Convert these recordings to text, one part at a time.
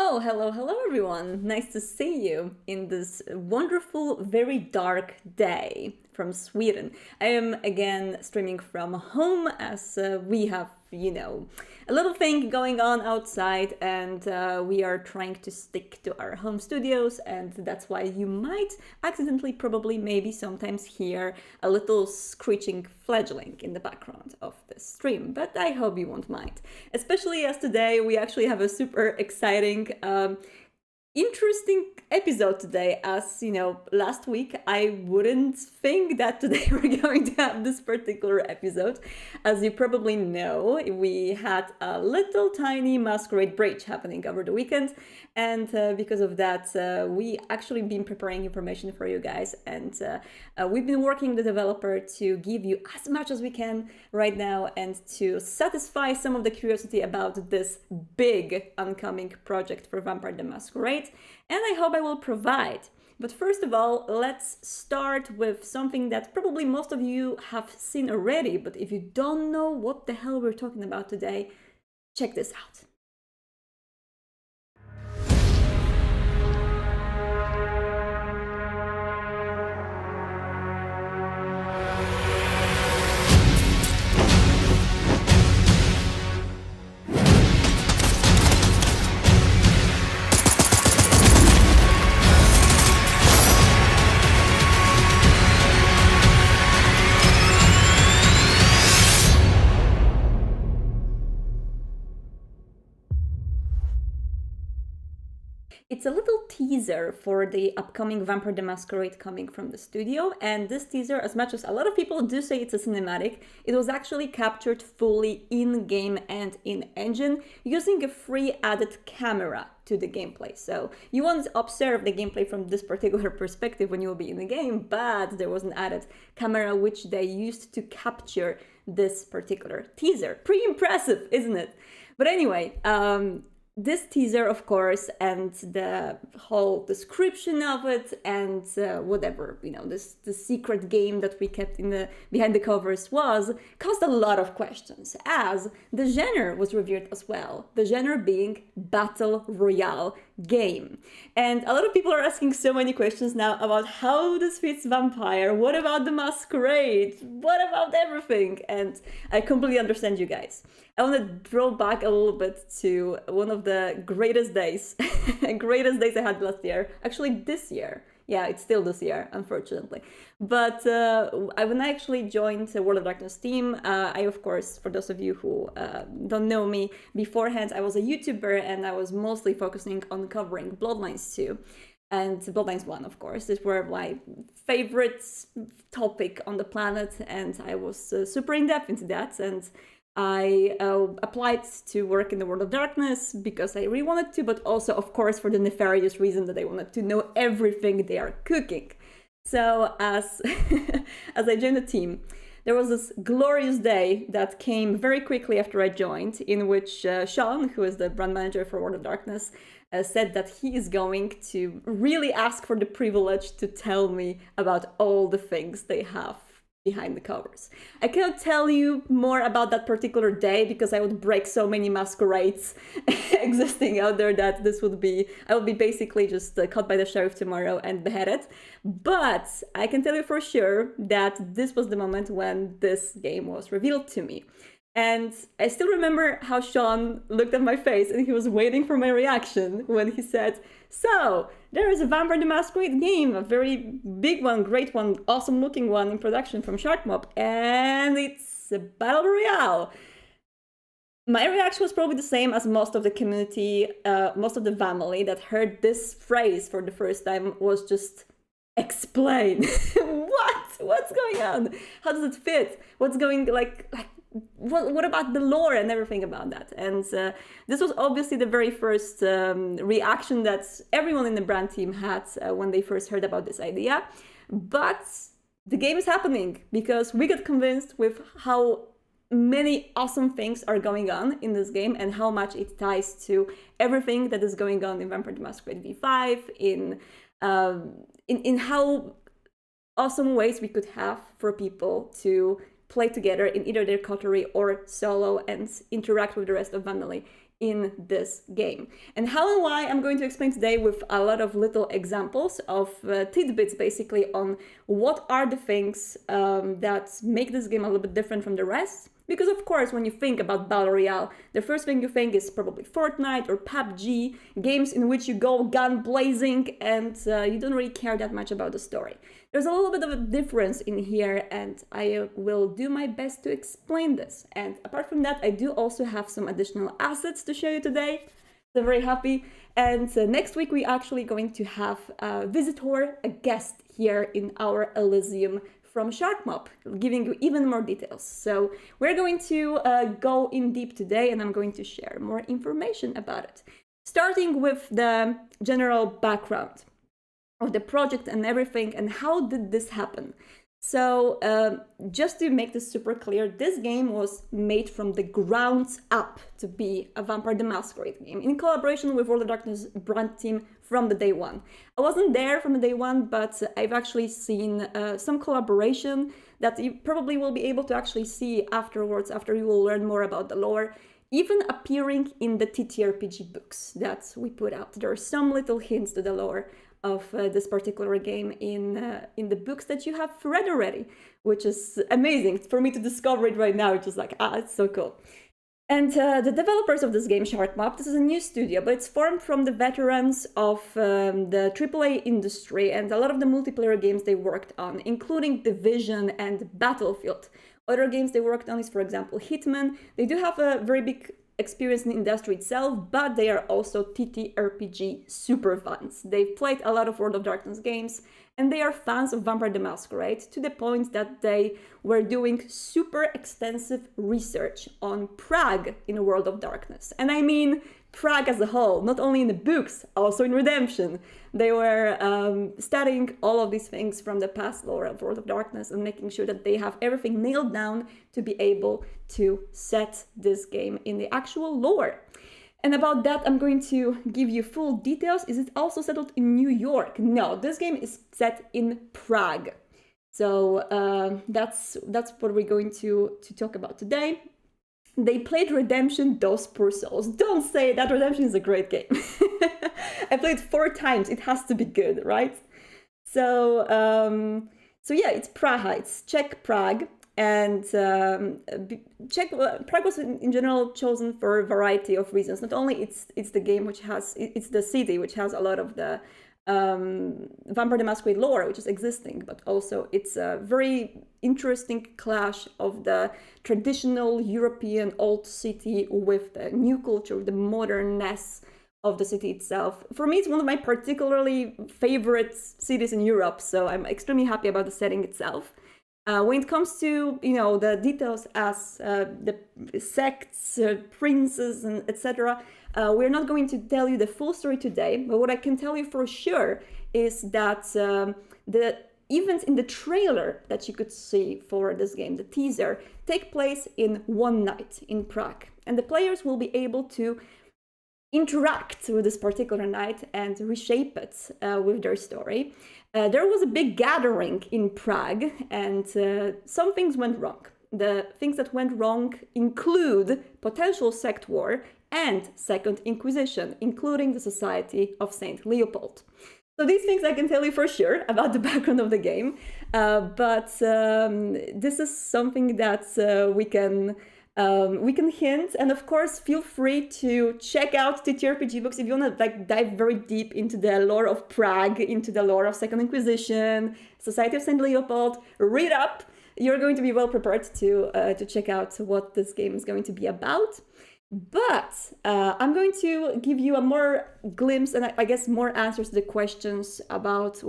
Hello, everyone. Nice to see you in this wonderful, very dark day from Sweden. I am again streaming from home as we have, a little thing going on outside, and we are trying to stick to our home studios, and that's why you might accidentally, probably, maybe sometimes hear a little screeching fledgling in the background of the stream, but I hope you won't mind. Especially as today we actually have a super exciting interesting episode today. As you know, last week I wouldn't think that today we're going to have this particular episode. As you probably know, we had a little tiny masquerade breach happening over the weekend, and because of that we actually been preparing information for you guys, and we've been working with the developer to give you as much as we can right now and to satisfy some of the curiosity about this big oncoming project for Vampire the Masquerade, and I hope I will provide. But first of all, let's start with something that probably most of you have seen already, but if you don't know what the hell we're talking about today, check this out. It's a little teaser for the upcoming Vampire the Masquerade coming from the studio, and this teaser, as much as a lot of people do say it's a cinematic, it was actually captured fully in-game and in-engine using a free added camera to the gameplay. So you won't observe the gameplay from this particular perspective when you will be in the game, but there was an added camera which they used to capture this particular teaser. Pretty impressive, isn't it? But anyway, this teaser, of course, and the whole description of it, and whatever, the secret game that we kept in the behind the covers caused a lot of questions, as the genre was revealed as well. The genre being Battle Royale game. And a lot of people are asking so many questions now about how this fits Vampire, what about the Masquerade, what about everything? And I completely understand you guys. I want to draw back a little bit to one of the greatest days, greatest days I had last year. Actually, this year. Yeah, it's still this year, unfortunately. But when I actually joined the World of Darkness team, I, of course, for those of you who don't know me, beforehand, I was a YouTuber and I was mostly focusing on covering Bloodlines 2. And Bloodlines 1, of course. These were my favorite topic on the planet, and I was super in-depth into that. And I applied to work in the World of Darkness because I really wanted to, but also, of course, for the nefarious reason that I wanted to know everything they are cooking. So as I joined the team, there was this glorious day that came very quickly after I joined, in which Sean, who is the brand manager for World of Darkness, said that he is going to really ask for the privilege to tell me about all the things they have behind the covers. I cannot tell you more about that particular day because I would break so many masquerades existing out there that I would be basically just caught by the sheriff tomorrow and beheaded. But I can tell you for sure that this was the moment when this game was revealed to me. And I still remember how Sean looked at my face and he was waiting for my reaction when he said, "So, there is a Vampire the Masquerade game, a very big one, great one, awesome looking one in production from Sharkmob, and it's a Battle Royale." My reaction was probably the same as most of the community, most of the family that heard this phrase for the first time, was just, explain. What's going on? How does it fit? What's going, what about the lore and everything about that? And this was obviously the very first reaction that everyone in the brand team had when they first heard about this idea. But the game is happening because we got convinced with how many awesome things are going on in this game and how much it ties to everything that is going on in Vampire the Masquerade V5, in how awesome ways we could have for people to play together in either their coterie or solo and interact with the rest of family in this game. And how and why, I'm going to explain today with a lot of little examples of tidbits basically on what are the things that make this game a little bit different from the rest. Because of course, when you think about Battle Royale, the first thing you think is probably Fortnite or PUBG, games in which you go gun blazing and you don't really care that much about the story. There's a little bit of a difference in here, and I will do my best to explain this. And apart from that, I do also have some additional assets to show you today. So very happy. And next week, we're actually going to have a visitor, a guest here in our Elysium from SharkMob, giving you even more details. So we're going to go in deep today, and I'm going to share more information about it. Starting with the general background of the project and everything, and how did this happen? So just to make this super clear, this game was made from the ground up to be a Vampire the Masquerade game in collaboration with World of Darkness brand team from the day one. I wasn't there from the day one, but I've actually seen some collaboration that you probably will be able to actually see afterwards, after you will learn more about the lore, even appearing in the TTRPG books that we put out. There are some little hints to the lore of this particular game in the books that you have read already, which is amazing for me to discover it right now. It's just like, it's so cool. And the developers of this game, SharkMob, this is a new studio, but it's formed from the veterans of the AAA industry and a lot of the multiplayer games they worked on, including Division and Battlefield. Other games they worked on is, for example, Hitman. They do have a very big experience in the industry itself, but they are also TTRPG super fans. They've played a lot of World of Darkness games, and they are fans of Vampire the Masquerade to the point that they were doing super extensive research on Prague in World of Darkness. And I mean Prague as a whole, not only in the books, also in Redemption. They were studying all of these things from the past lore of World of Darkness and making sure that they have everything nailed down to be able to set this game in the actual lore. And about that, I'm going to give you full details. Is it also settled in New York? No, this game is set in Prague. So that's what we're going to talk about today. They played Redemption, those poor souls. Don't say that, Redemption is a great game. I played 4 times, it has to be good, right? So yeah, it's Praha, it's Czech Prague. And Prague was in general chosen for a variety of reasons. Not only it's the game which has, it's the city which has a lot of the Vampire the Masquerade lore, which is existing, but also it's a very interesting clash of the traditional European old city with the new culture, the modernness of the city itself. For me, it's one of my particularly favorite cities in Europe, so I'm extremely happy about the setting itself. When it comes to, the details as the sects, princes, and etc., we're not going to tell you the full story today, but what I can tell you for sure is that the events in the trailer that you could see for this game, the teaser, take place in one night in Prague. And the players will be able to interact with this particular night and reshape it with their story. There was a big gathering in Prague, and some things went wrong. The things that went wrong include potential sect war and Second Inquisition, including the Society of Saint Leopold. So these things I can tell you for sure about the background of the game, but this is something that we can hint, and of course feel free to check out the TTRPG books if you want to dive very deep into the lore of Prague, into the lore of Second Inquisition, Society of Saint Leopold. Read up. You're going to be well prepared to check out what this game is going to be about. But I'm going to give you a more glimpse and I guess more answers to the questions about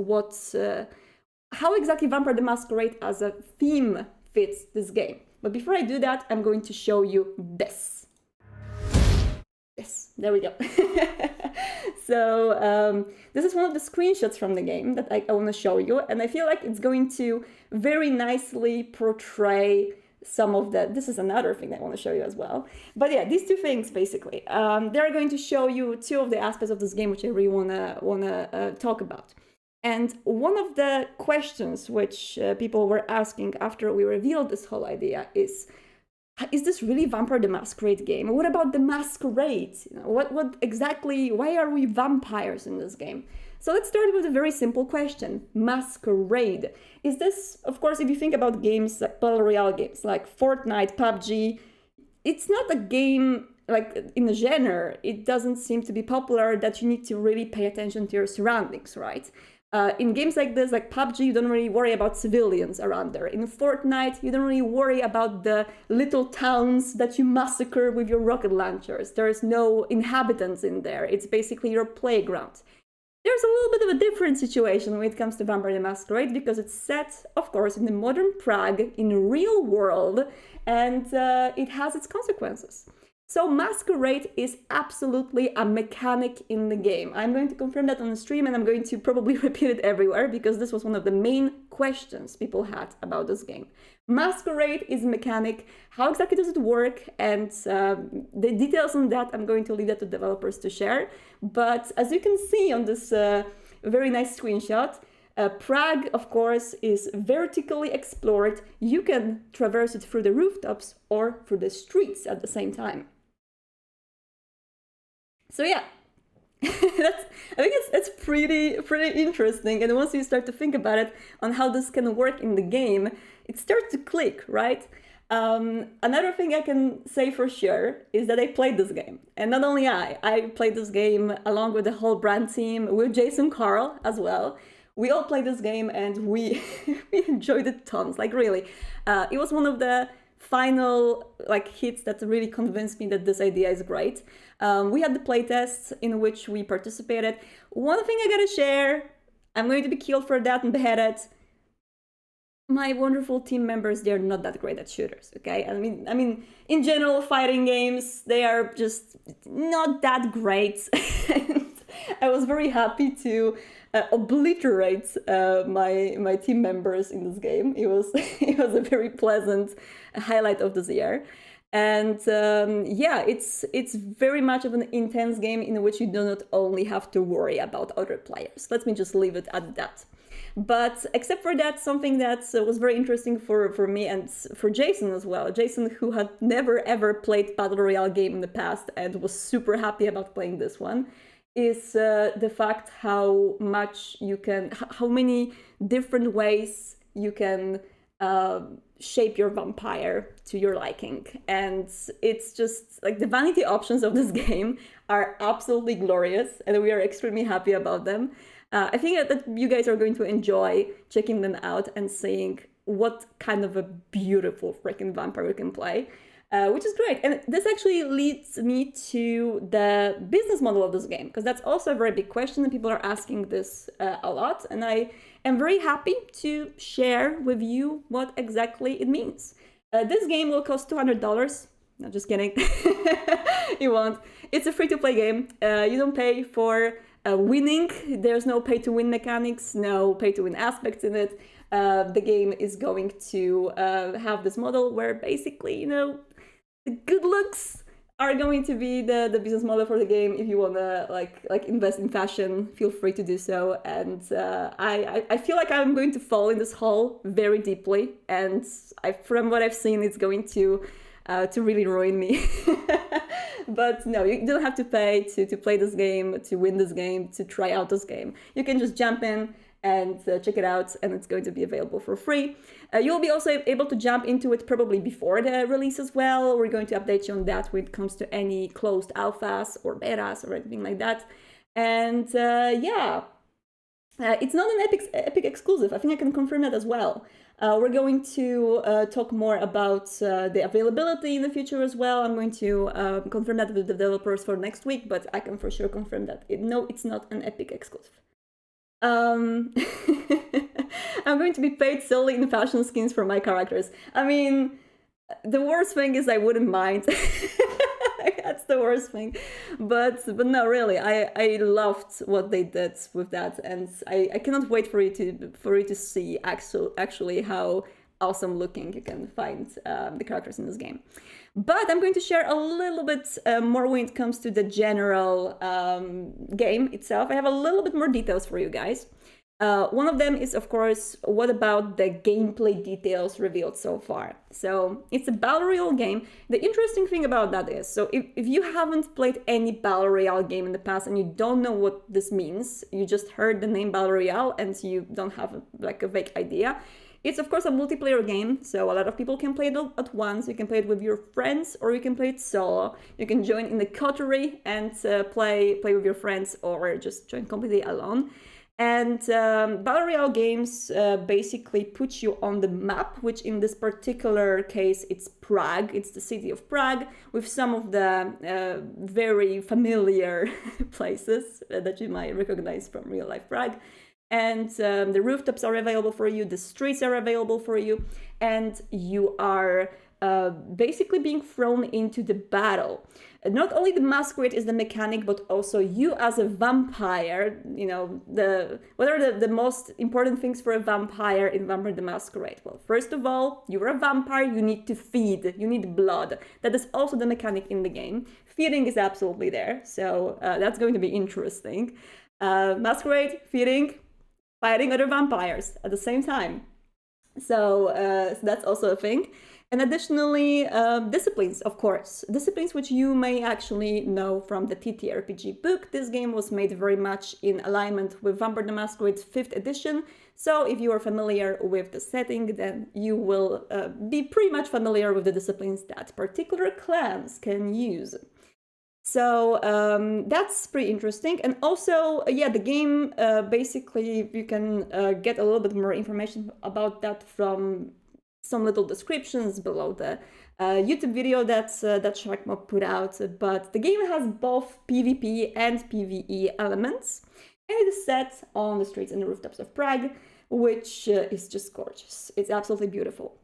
how exactly Vampire the Masquerade as a theme fits this game. But before I do that, I'm going to show you this. Yes, there we go. So this is one of the screenshots from the game that I want to show you. And I feel like it's going to very nicely portray some of the... This is another thing I want to show you as well. But yeah, these two things, basically. They're going to show you 2 of the aspects of this game which I really want to talk about. And one of the questions which people were asking after we revealed this whole idea is, is this really Vampire the Masquerade game? What about the masquerade? What exactly, why are we vampires in this game? So let's start with a very simple question. Masquerade. Is this, of course, if you think about games like Battle Royale games like Fortnite, PUBG, it's not a game like in the genre. It doesn't seem to be popular that you need to really pay attention to your surroundings, right? In games like this, like PUBG, you don't really worry about civilians around there. In Fortnite, you don't really worry about the little towns that you massacre with your rocket launchers. There's no inhabitants in there. It's basically your playground. There's a little bit of a different situation when it comes to Vampire the Masquerade because it's set, of course, in the modern Prague, in the real world, and it has its consequences. So Masquerade is absolutely a mechanic in the game. I'm going to confirm that on the stream, and I'm going to probably repeat it everywhere because this was one of the main questions people had about this game. Masquerade is a mechanic. How exactly does it work? And the details on that, I'm going to leave that to developers to share. But as you can see on this very nice screenshot, Prague, of course, is vertically explored. You can traverse it through the rooftops or through the streets at the same time. So yeah, I think it's pretty interesting. And once you start to think about it on how this can work in the game, it starts to click, right? Another thing I can say for sure is that I played this game. And not only I played this game along with the whole brand team, with Jason Carl as well. We all played this game and we enjoyed it tons, like really. It was one of the final like hits that really convinced me that this idea is great. We had the playtests in which we participated. One thing I gotta share, I'm going to be killed for that and beheaded. My wonderful team members, they're not that great at shooters, okay? I mean, in general, fighting games, they are just not that great. And I was very happy to obliterate my team members in this game. It was a very pleasant highlight of this year. And yeah, it's very much of an intense game in which you do not only have to worry about other players. Let me just leave it at that. But except for that, something that was very interesting for me and for Jason as well. Jason, who had never ever played Battle Royale game in the past and was super happy about playing this one, is the fact how much you can, how many different ways you can shape your vampire to your liking. And it's just like the vanity options of this game are absolutely glorious, and we are extremely happy about them. I think that you guys are going to enjoy checking them out and seeing what kind of a beautiful freaking vampire you can play, which is great. And this actually leads me to the business model of this game, because that's also a very big question and people are asking this a lot. And I am very happy to share with you what exactly it means. This game will cost $200. No, just kidding. You won't. It's a free-to-play game. You don't pay for winning. There's no pay-to-win mechanics, no pay-to-win aspects in it. The game is going to have this model where basically, you know, the good looks are going to be the business model for the game. If you want to like invest in fashion, feel free to do so. And I feel like I'm going to fall in this hole very deeply. And from what I've seen, it's going to really ruin me. But no, you don't have to pay to play this game, to win this game, to try out this game. You can just jump in and check it out, and it's going to be available for free. You'll be also able to jump into it probably before the release as well. We're going to update you on that when it comes to any closed alphas or betas or anything like that. And yeah, it's not an Epic exclusive. I think I can confirm that as well. We're going to talk more about the availability in the future as well. I'm going to confirm that with the developers for next week, but I can for sure confirm that no, it's not an Epic exclusive. I'm going to be paid solely in fashion skins for my characters. I mean, the worst thing is I wouldn't mind. That's the worst thing. But no, really, I loved what they did with that, and I cannot wait for you to see actually how awesome looking you can find the characters in this game. But I'm going to share a little bit more when it comes to the general game itself. I have a little bit more details for you guys. One of them is, of course, what about the gameplay details revealed so far? So it's a Battle Royale game. The interesting thing about that is, so if you haven't played any Battle Royale game in the past and you don't know what this means, you just heard the name Battle Royale and you don't have a vague idea. It's, of course, a multiplayer game, so a lot of people can play it at once. You can play it with your friends, or you can play it solo. You can join in the coterie and play with your friends, or just join completely alone. And Battle Royale games basically put you on the map, which in this particular case, it's Prague. It's the city of Prague, with some of the very familiar places that you might recognize from real-life Prague. And the rooftops are available for you, the streets are available for you, and you are basically being thrown into the battle. Not only the masquerade is the mechanic, but also you as a vampire. You know, what are the most important things for a vampire in Vampire the Masquerade? Well, first of all, you're a vampire, you need to feed, you need blood. That is also the mechanic in the game. Feeding is absolutely there, so that's going to be interesting. Masquerade, feeding, fighting other vampires at the same time. So that's also a thing. And additionally, disciplines, of course. Disciplines which you may actually know from the TTRPG book. This game was made very much in alignment with Vampire the Masquerade's 5th edition. So if you are familiar with the setting, then you will be pretty much familiar with the disciplines that particular clans can use. So that's pretty interesting. And also, yeah, the game, basically, you can get a little bit more information about that from some little descriptions below the YouTube video that Sharkmob put out. But the game has both PvP and PvE elements. And it is set on the streets and the rooftops of Prague, which is just gorgeous. It's absolutely beautiful.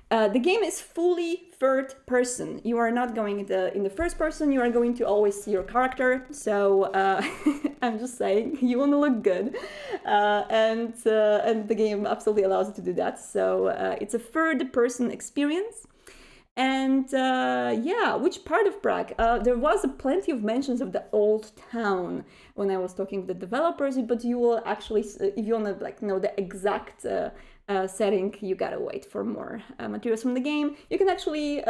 The game is fully third person. You are not going in the first person. You are going to always see your character. So I'm just saying, you want to look good, and the game absolutely allows you to do that. So it's a third person experience. And yeah, which part of Prague? There was plenty of mentions of the old town when I was talking to the developers, but you will actually, if you want to know the exact setting, you gotta wait for more materials from the game. You can actually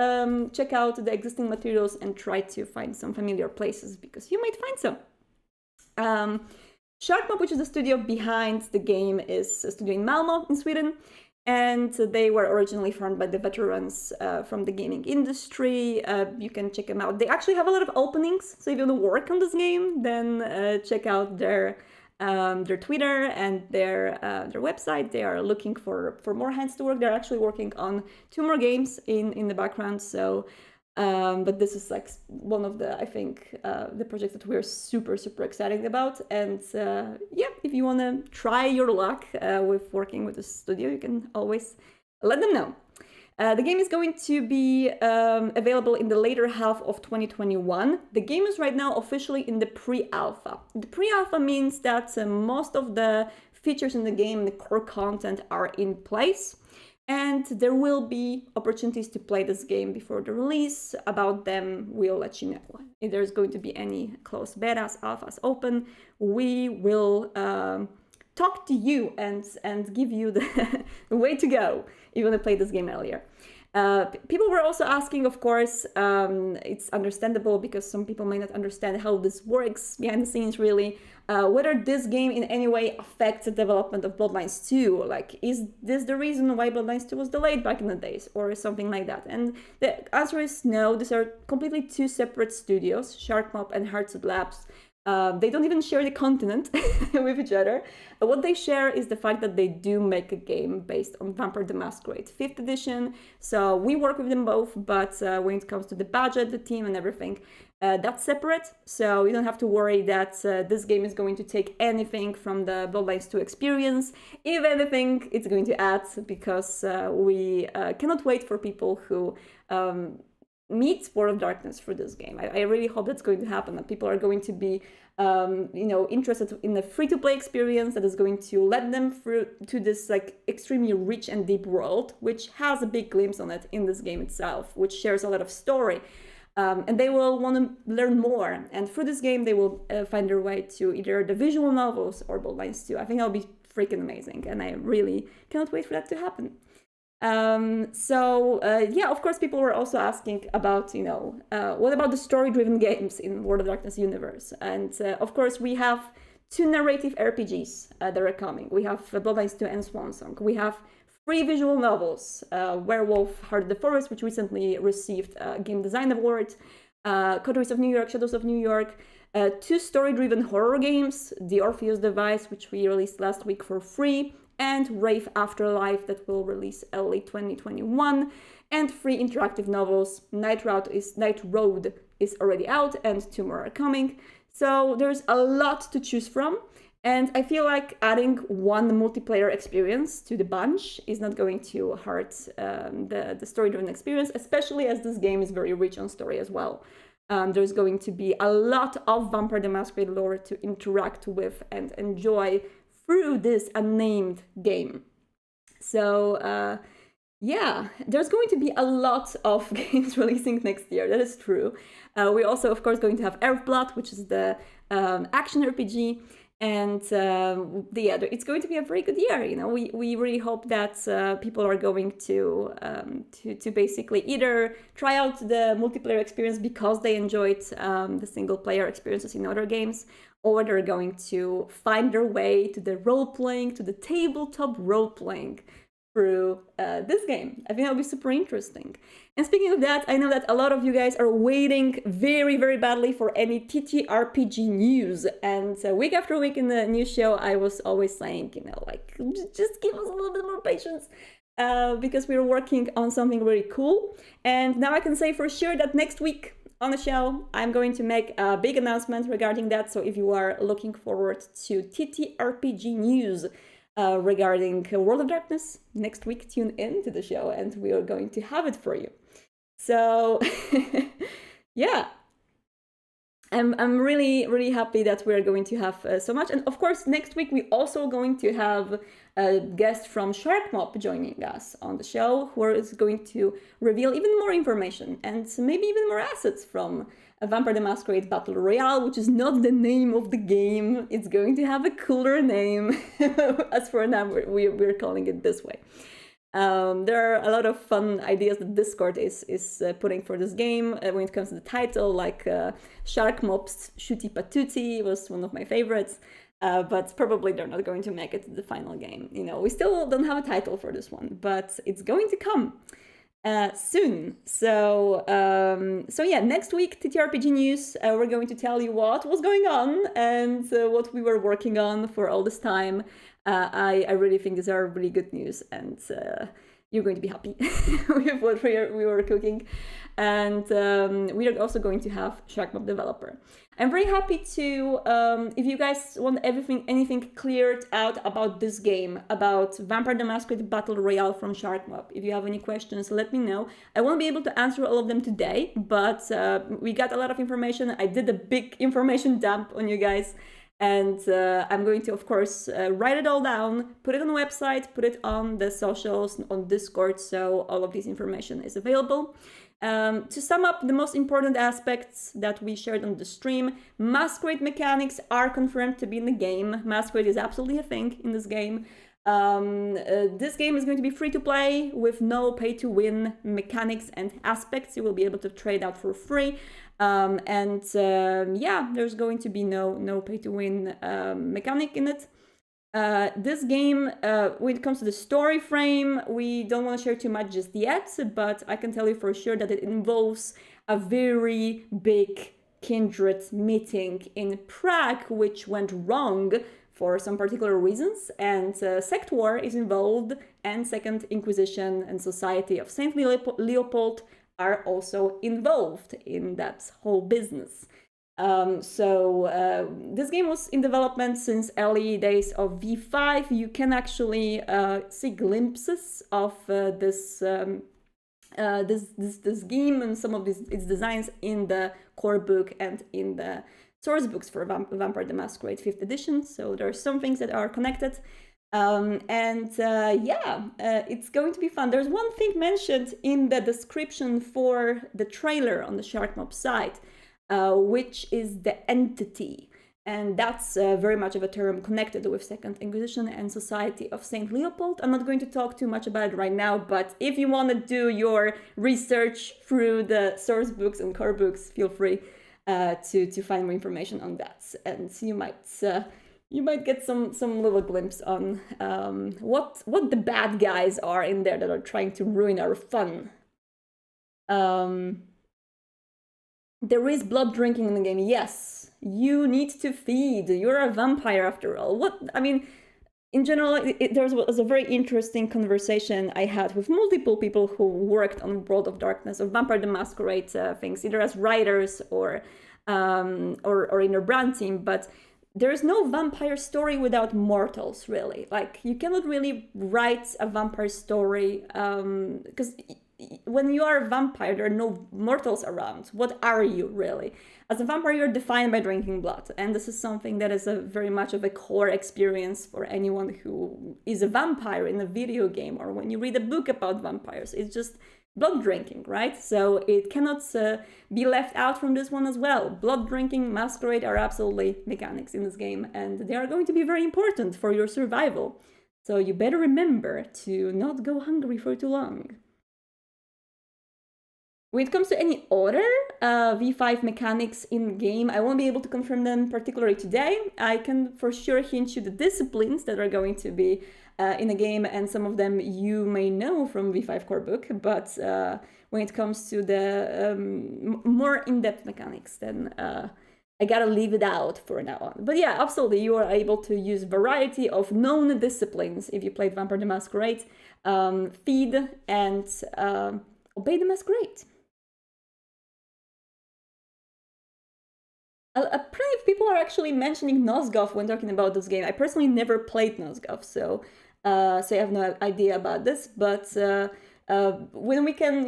check out the existing materials and try to find some familiar places, because you might find some. Sharkmob, which is the studio behind the game, is a studio in Malmo in Sweden. And they were originally formed by the veterans from the gaming industry. You can check them out. They actually have a lot of openings. So if you want to work on this game, then check out their Twitter and their website. They are looking for more hands to work. They're actually working on 2 more games in the background. So, but this is like one of the, I think, the projects that we're super excited about. And yeah, if you want to try your luck with working with the studio, you can always let them know. The game is going to be available in the later half of 2021. The game is right now officially in the pre-alpha. The pre-alpha means that most of the features in the game, the core content, are in place. And there will be opportunities to play this game before the release. About them, we'll let you know. If there's going to be any closed betas, alphas open, we will talk to you and give you the way to go if you want to play this game earlier. People were also asking, of course, it's understandable because some people may not understand how this works behind the scenes really, whether this game in any way affects the development of Bloodlines 2. Like, is this the reason why Bloodlines 2 was delayed back in the days, or something like that? And the answer is no. These are completely 2 separate studios, Sharkmob and Heartset Labs. They don't even share the continent with each other. What they share is the fact that they do make a game based on Vampire the Masquerade 5th edition. So we work with them both, but when it comes to the budget, the team and everything, that's separate. So you don't have to worry that this game is going to take anything from the Bloodlines 2 experience. If anything, it's going to add, because we cannot wait for people who meet World of Darkness for this game. I really hope that's going to happen, that people are going to be interested in the free-to-play experience that is going to let them through to this like extremely rich and deep world, which has a big glimpse on it in this game itself, which shares a lot of story. And they will want to learn more. And through this game, they will find their way to either the visual novels or Bloodlines 2. I think that'll be freaking amazing, and I really cannot wait for that to happen. Yeah, of course, people were also asking about, what about the story-driven games in World of Darkness universe? And of course, we have 2 narrative RPGs that are coming. We have Bloodlines 2 and Swansong. We have 3 visual novels, Werewolf, Heart of the Forest, which recently received a Game Design Award, Coteries of New York, Shadows of New York, 2 story-driven horror games, The Orpheus Device, which we released last week for free, and Rave Afterlife that will release early 2021, and 3 interactive novels. Night Road is already out, and 2 more are coming. So there's a lot to choose from, and I feel like adding 1 multiplayer experience to the bunch is not going to hurt the story-driven experience, especially as this game is very rich on story as well. There's going to be a lot of Vampire the Masquerade lore to interact with and enjoy through this unnamed game. So yeah, there's going to be a lot of games releasing next year, that is true. We're also, of course, going to have Earthblood, which is the action RPG, and it's going to be a very good year. We really hope that people are going to basically either try out the multiplayer experience because they enjoyed the single player experiences in other games, or they're going to find their way to the role-playing, to the tabletop role-playing through this game. I think it'll be super interesting. And speaking of that, I know that a lot of you guys are waiting very, very badly for any TTRPG news. And week after week in the news show, I was always saying, just give us a little bit more patience. Because we're working on something really cool. And now I can say for sure that next week on the show, I'm going to make a big announcement regarding that. So if you are looking forward to TTRPG news regarding World of Darkness, next week tune in to the show and we are going to have it for you. So yeah, I'm really, really happy that we're going to have so much. And of course, next week we're also going to have a guest from Shark Mob joining us on the show, who is going to reveal even more information and maybe even more assets from Vampire the Masquerade Battle Royale, which is not the name of the game. It's going to have a cooler name. As for now, we're calling it this way. There are a lot of fun ideas that Discord is putting for this game when it comes to the title, like Shark Mob's Shooty Patooty was one of my favorites, but probably they're not going to make it to the final game. We still don't have a title for this one, but it's going to come soon. So yeah, next week, TTRPG news, we're going to tell you what was going on and what we were working on for all this time. I really think these are really good news, and you're going to be happy with what we were cooking. And we are also going to have Shark Mob Developer. I'm very happy to, if you guys want anything cleared out about this game, about Vampire the Masquerade Battle Royale from Shark Mob, if you have any questions, let me know. I won't be able to answer all of them today, but we got a lot of information. I did a big information dump on you guys. And I'm going to, of course, write it all down, put it on the website, put it on the socials, on Discord, so all of this information is available. To sum up the most important aspects that we shared on the stream, Masquerade mechanics are confirmed to be in the game. Masquerade is absolutely a thing in this game. This game is going to be free to play with no pay-to-win mechanics and aspects. You will be able to trade out for free. Yeah, there's going to be no pay-to-win mechanic in it. This game, when it comes to the story frame, we don't want to share too much just yet, but I can tell you for sure that it involves a very big kindred meeting in Prague, which went wrong for some particular reasons, and Sect War is involved, and Second Inquisition and Society of Saint Leopold are also involved in that whole business. This game was in development since early days of V5. You can actually see glimpses of this game and some of its designs in the core book and in the source books for Vampire the Masquerade 5th edition. So there are some things that are connected. It's going to be fun. There's one thing mentioned in the description for the trailer on the Shark Mob site, which is the entity. And that's very much of a term connected with Second Inquisition and Society of Saint Leopold. I'm not going to talk too much about it right now, but if you want to do your research through the source books and core books, feel free to find more information on that, and you might get some little glimpse on what the bad guys are in there that are trying to ruin our fun. There is blood drinking in the game. Yes, you need to feed. You're a vampire after all. In general, there was a very interesting conversation I had with multiple people who worked on World of Darkness, of Vampire the Masquerade things, either as writers or in a brand team. But there is no vampire story without mortals, really. Like, you cannot really write a vampire story because when you are a vampire, there are no mortals around. What are you, really? As a vampire, you're defined by drinking blood. And this is something that is a very much of a core experience for anyone who is a vampire in a video game, or when you read a book about vampires. It's just blood drinking, right? So it cannot be left out from this one as well. Blood drinking, masquerade are absolutely mechanics in this game, and they are going to be very important for your survival. So you better remember to not go hungry for too long. When it comes to any other V5 mechanics in game, I won't be able to confirm them particularly today. I can for sure hint you the disciplines that are going to be in the game, and some of them you may know from V5 core book, but when it comes to the more in-depth mechanics, then I gotta leave it out for now on. But yeah, absolutely, you are able to use variety of known disciplines if you played Vampire the Masquerade, feed, and obey the Masquerade. Plenty of people are actually mentioning Nosgoth when talking about this game. I personally never played Nosgoth, so I have no idea about this. But when we can,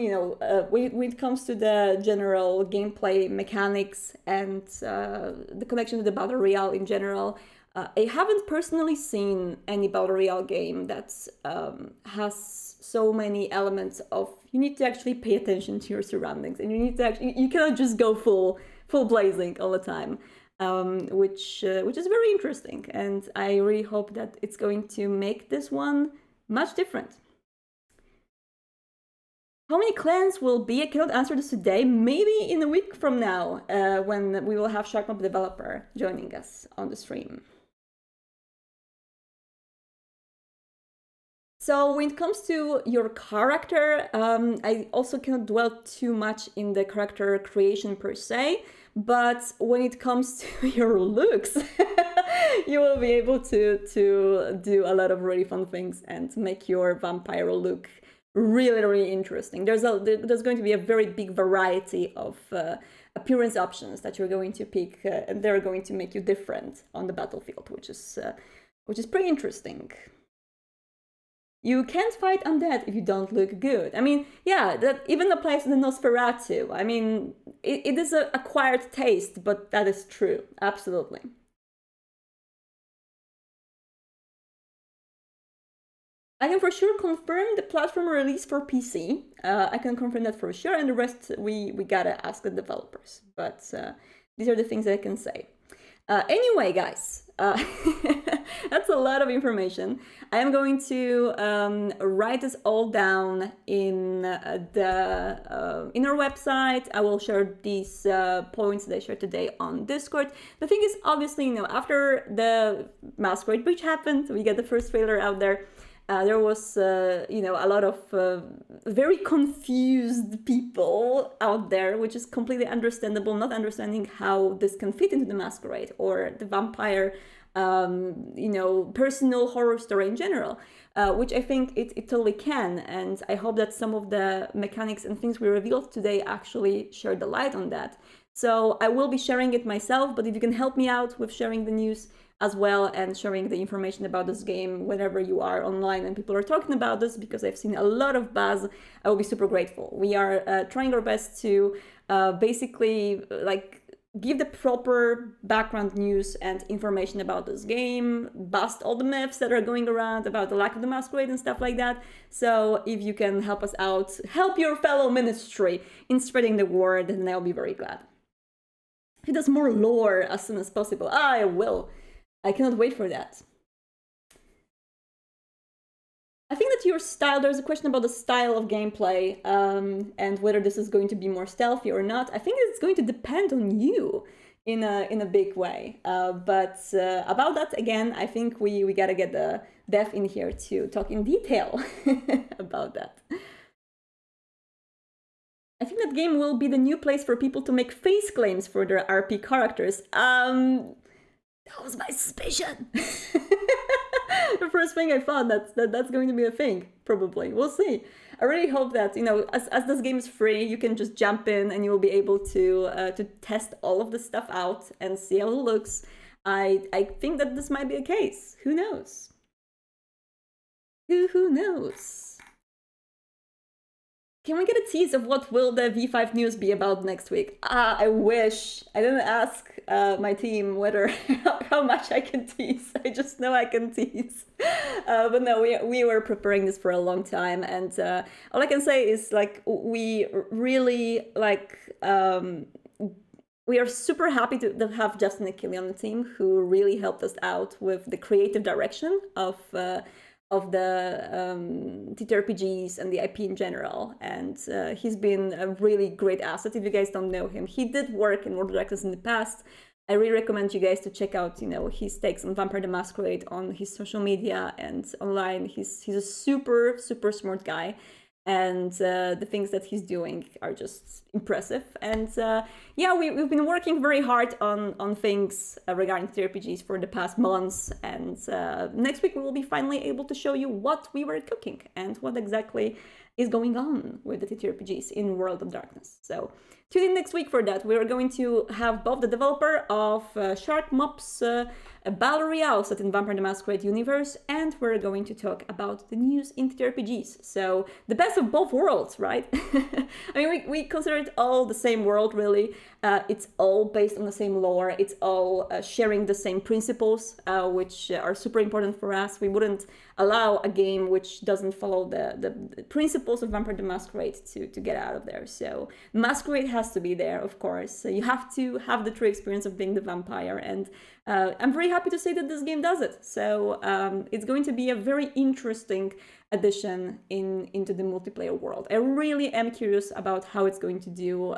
when it comes to the general gameplay mechanics and the connection to the Battle Royale in general, I haven't personally seen any Battle Royale game that has so many elements of you need to actually pay attention to your surroundings, and you cannot just go full blazing all the time, which is very interesting, and I really hope that it's going to make this one much different. How many clans will be? I cannot answer this today. Maybe in a week from now, when we will have Sharkmob developer joining us on the stream. So when it comes to your character, I also cannot dwell too much in the character creation per se, but when it comes to your looks, you will be able to do a lot of really fun things and make your vampire look really, really interesting. There's going to be a very big variety of appearance options that you're going to pick, and they're going to make you different on the battlefield, which is pretty interesting. You can't fight undead if you don't look good. I mean, yeah, that even applies to the Nosferatu. I mean, it is an acquired taste, but that is true, absolutely. I can for sure confirm the platform release for PC. I can confirm that for sure, and the rest we gotta ask the developers. But these are the things I can say. Anyway, guys, that's a lot of information. I am going to write this all down in our website. I will share these points that I shared today on Discord. The thing is, obviously, after the Masquerade Breach happened, we get the first trailer out there. There was, a lot of very confused people out there, which is completely understandable, not understanding how this can fit into the Masquerade or the vampire, personal horror story in general, which I think it totally can. And I hope that some of the mechanics and things we revealed today actually shed the light on that. So I will be sharing it myself, but if you can help me out with sharing the news as well and sharing the information about this game whenever you are online and people are talking about this, because I've seen a lot of buzz, I will be super grateful. We are trying our best to basically give the proper background news and information about this game, bust all the myths that are going around about the lack of the Masquerade and stuff like that. So if you can help us out, help your fellow ministry in spreading the word, then I'll be very glad. he does more lore as soon as possible. I will. I cannot wait for that. I think that your style, there's a question about the style of gameplay and whether this is going to be more stealthy or not. I think it's going to depend on you in a big way. But about that, again, I think we gotta get the dev in here to talk in detail about that. I think that game will be the new place for people to make face claims for their RP characters. That was my suspicion. The first thing I thought that's going to be a thing, probably. We'll see. I really hope that, you know, as this game is free, you can just jump in and you will be able to test all of the stuff out and see how it looks. I think that this might be a case. Who knows? Who knows? Can we get a tease of what will the V5 news be about next week? I wish. I didn't ask my team whether how much I can tease. I just know I can tease. But no, we were preparing this for a long time, and all I can say is like we really like. We are super happy to have Justin and Kelly on the team, who really helped us out with the creative direction of the TTRPGs and the IP in general, and he's been a really great asset. If you guys don't know him, he did work in World of Darkness in the past. I really recommend you guys to check out, you know, his takes on Vampire the Masquerade on his social media and online. He's a super smart guy, and the things that he's doing are just impressive. And yeah, we've been working very hard on things regarding TTRPGs for the past months, and next week we will be finally able to show you what we were cooking and what exactly is going on with the TTRPGs in World of Darkness. So tune in next week for that. We are going to have both the developer of Shark Mob's Battle Royale set in Vampire the Masquerade universe, and we're going to talk about the news in TTRPGs. So the best of both worlds, right? I mean, we consider it all the same world, really. It's all based on the same lore. It's all sharing the same principles, which are super important for us. We wouldn't allow a game which doesn't follow the principles of Vampire the Masquerade to get out of there. So Masquerade has to be there, of course. So you have to have the true experience of being the vampire, and I'm very happy to say that this game does it. So it's going to be a very interesting addition into the multiplayer world. I really am curious about how it's going to do,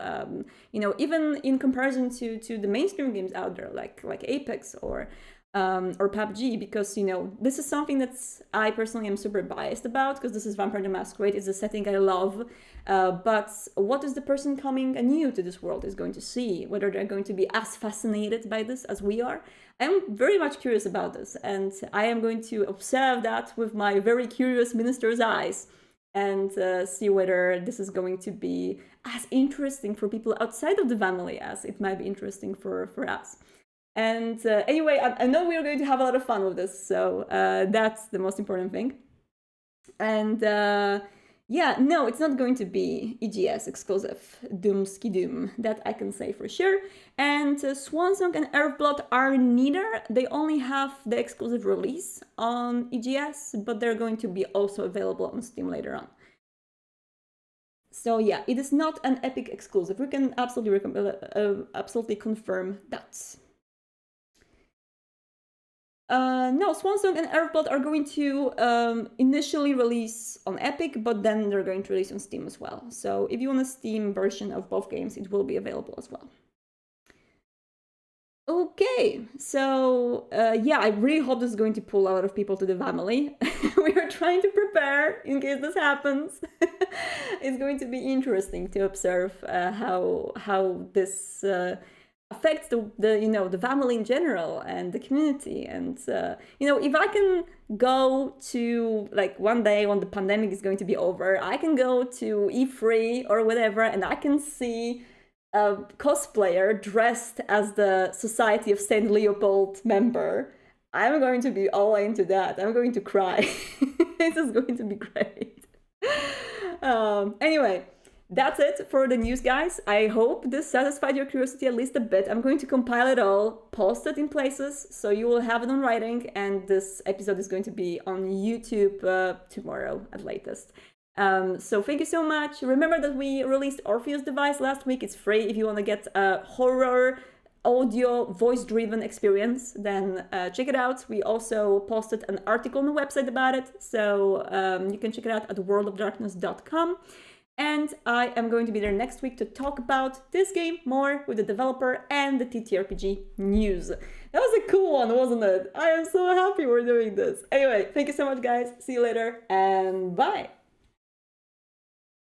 you know, even in comparison to the mainstream games out there, like Apex or PUBG, because, you know, this is something that's I personally am super biased about, because this is Vampire the Masquerade. It's a setting I love, but what is the person coming anew to this world is going to see, whether they're going to be as fascinated by this as we are. I'm very much curious about this, and I am going to observe that with my very curious minister's eyes and see whether this is going to be as interesting for people outside of the family as it might be interesting for us. And anyway, I know we are going to have a lot of fun with this, so that's the most important thing. And yeah, no, it's not going to be EGS exclusive, Doomski Doom, that I can say for sure. And Swansong and Earthblood are neither. They only have the exclusive release on EGS, but they're going to be also available on Steam later on. So yeah, it is not an Epic exclusive. We can absolutely confirm that. No, Swansong and Earthblood are going to initially release on Epic, but then they're going to release on Steam as well. So if you want a Steam version of both games, it will be available as well. Okay, so yeah, I really hope this is going to pull a lot of people to the family. We are trying to prepare in case this happens. It's going to be interesting to observe how this affects the you know, the family in general and the community. And you know, if I can go to, like, one day when the pandemic is going to be over, I can go to E3 or whatever, and I can see a cosplayer dressed as the Society of Saint Leopold member, I'm going to be all into that. I'm going to cry. This is going to be great. Anyway, that's it for the news, guys. I hope this satisfied your curiosity at least a bit. I'm going to compile it all, post it in places, so you will have it on writing, and this episode is going to be on YouTube tomorrow at latest. So thank you so much. Remember that we released Orpheus Device last week. It's free if you want to get a horror audio voice-driven experience, then check it out. We also posted an article on the website about it, so you can check it out at worldofdarkness.com. And I am going to be there next week to talk about this game more with the developer and the TTRPG news. That was a cool one, wasn't it? I am so happy we're doing this. Anyway, thank you so much, guys. See you later, and bye.